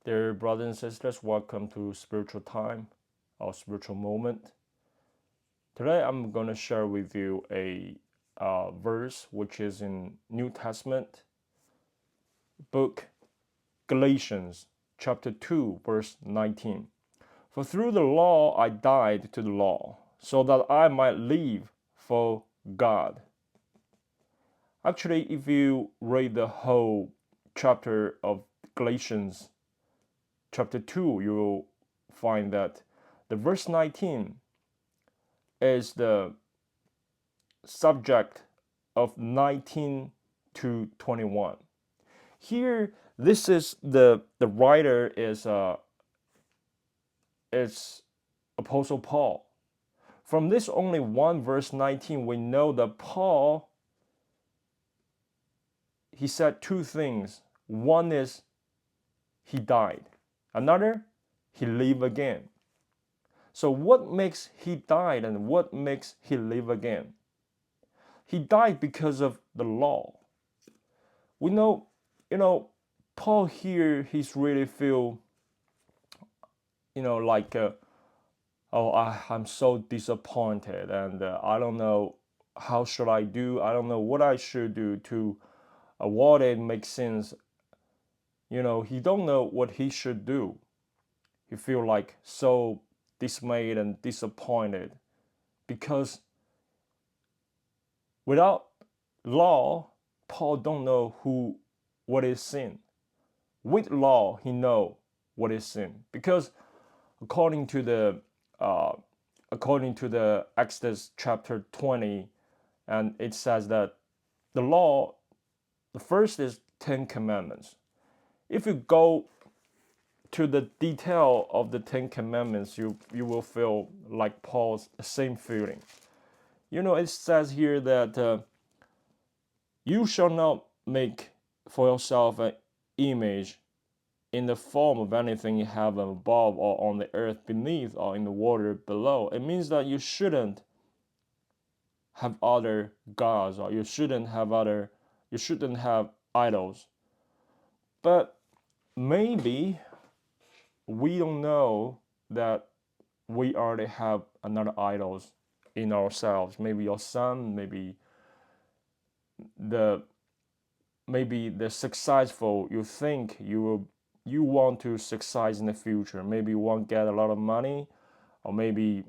Dear brothers and sisters, welcome to Spiritual Time, our spiritual moment. Today I'm going to share with you a verse which is in New Testament book Galatians chapter 2 verse 19. For through the law I died to the law, so that I might live for God. Actually, if you read the whole chapter of Galatians chapter 2, you will find that the verse 19 is the subject of 19 to 21. Here, this is the writer is Apostle Paul. From this only one verse 19, we know that Paul, he said two things. One is he died. Another, he lived again. So what makes he died and what makes he live again? He died because of the law. We know, Paul here, he's really feel, like, I'm so disappointed and I don't know how should I do. I don't know what I should do to avoid it make sense. He don't know what he should do. He feel like so dismayed and disappointed because without law, Paul don't know what is sin. With law, he know what is sin because according to the Exodus chapter 20, and it says that the law, the first is 10 commandments. If you go to the detail of the 10 commandments, you will feel like Paul's same feeling. It says here that you shall not make for yourself an image in the form of anything in heaven above or on the earth beneath or in the water below. It means that you shouldn't have other gods or you shouldn't have idols. But maybe we don't know that we already have another idols in ourselves. Maybe your son, maybe the successful you think you want to succeed in the future. Maybe you want to get a lot of money, or maybe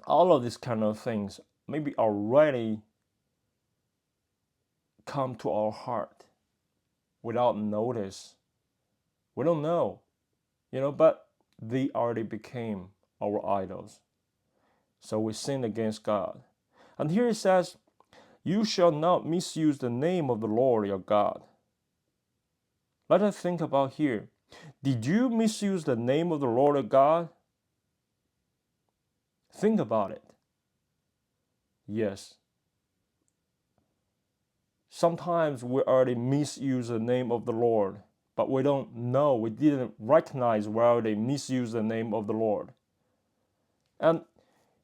all of these kind of things maybe already come to our heart without notice. We don't know, but they already became our idols. So we sin against God. And here it says, you shall not misuse the name of the Lord your God. Let us think about here. Did you misuse the name of the Lord your God? Think about it. Yes. Sometimes we already misuse the name of the Lord, but we don't know, we didn't recognize we already misuse the name of the Lord. And,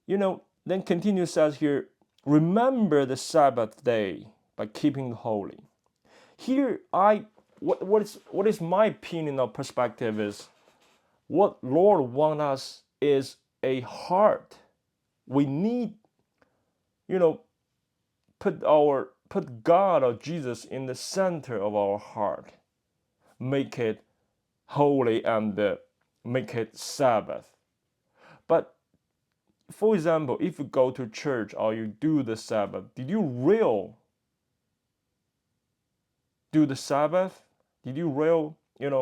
then continue says here, remember the Sabbath day by keeping it holy. Here, what is my opinion or perspective is, what Lord wants us is a heart. We need, put God or Jesus in the center of our heart. Make it holy and make it Sabbath. But for example, if you go to church or you do the Sabbath, did you really do the Sabbath? Did you really,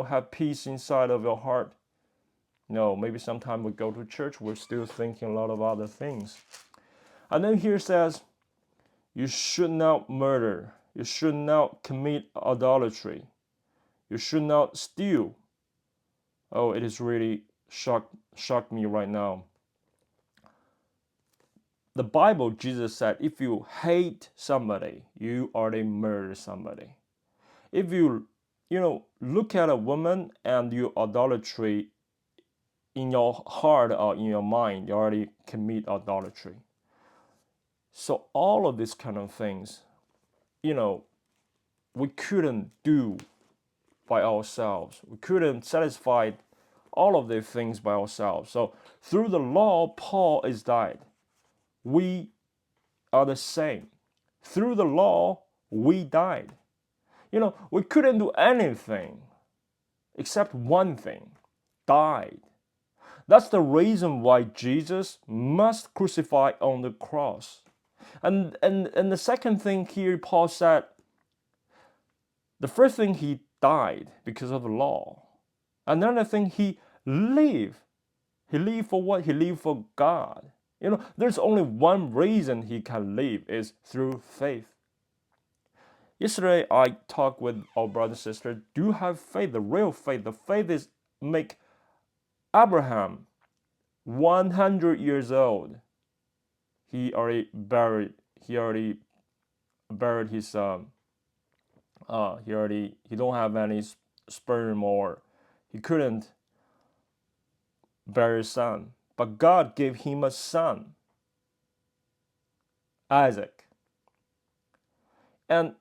have peace inside of your heart? No, maybe sometime we go to church, we're still thinking a lot of other things. And then here says, you should not murder. You should not commit adultery. You should not steal. Oh, it is really shocked me right now. The Bible, Jesus said, if you hate somebody, you already murder somebody. If you, look at a woman and you idolatry in your heart or in your mind, you already commit idolatry. So all of these kind of things, we couldn't do by ourselves. We couldn't satisfy all of the things by ourselves. So through the law, Paul is died. We are the same. Through the law, we died. We couldn't do anything except one thing, died. That's the reason why Jesus must crucify on the cross. And the second thing here, Paul said, the first thing, he died because of the law. Another thing, he lived. He lived for what? He lived for God. There's only one reason he can live, is through faith. Yesterday, I talked with our brother and sister. Do you have faith, the real faith? The faith is make Abraham 100 years old. He already buried his he don't have any sperm, or he couldn't bear his son. But God gave him a son, Isaac. And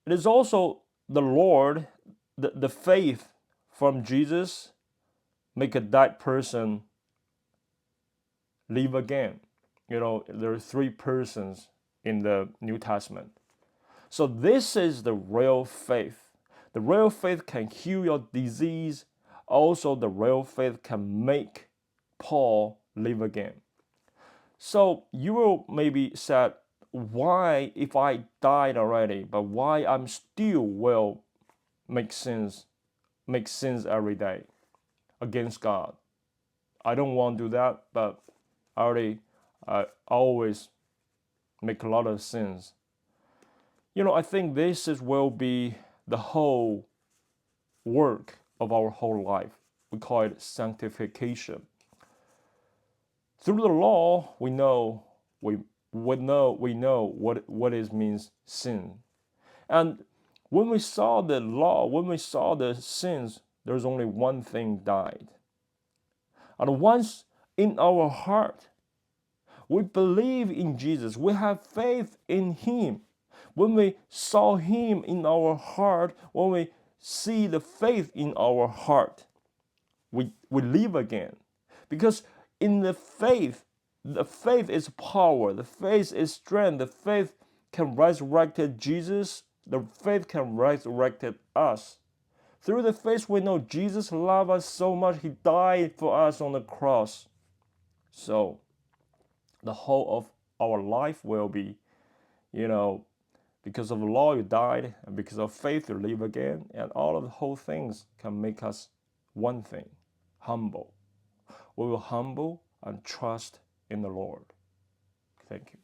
it is also the Lord, the faith from Jesus make a dead person live again. There are three persons in the New Testament. So this is the real faith. The real faith can heal your disease. Also, the real faith can make Paul live again. So you will maybe say, why, if I died already, but why I'm still will make sins every day against God? I don't want to do that, but I always make a lot of sins. I think this will be the whole work of our whole life. We call it sanctification. Through the law, we know what it means sin. And when we saw the law, when we saw the sins, there's only one thing died. And once in our heart, we believe in Jesus, we have faith in Him. When we saw Him in our heart, when we see the faith in our heart, we live again. Because in the faith is power, the faith is strength, the faith can resurrect Jesus, the faith can resurrect us. Through the faith, we know Jesus loved us so much, He died for us on the cross. So the whole of our life will be, because of the law you died, and because of faith you live again, and all of the whole things can make us one thing, humble. We will humble and trust in the Lord. Thank you.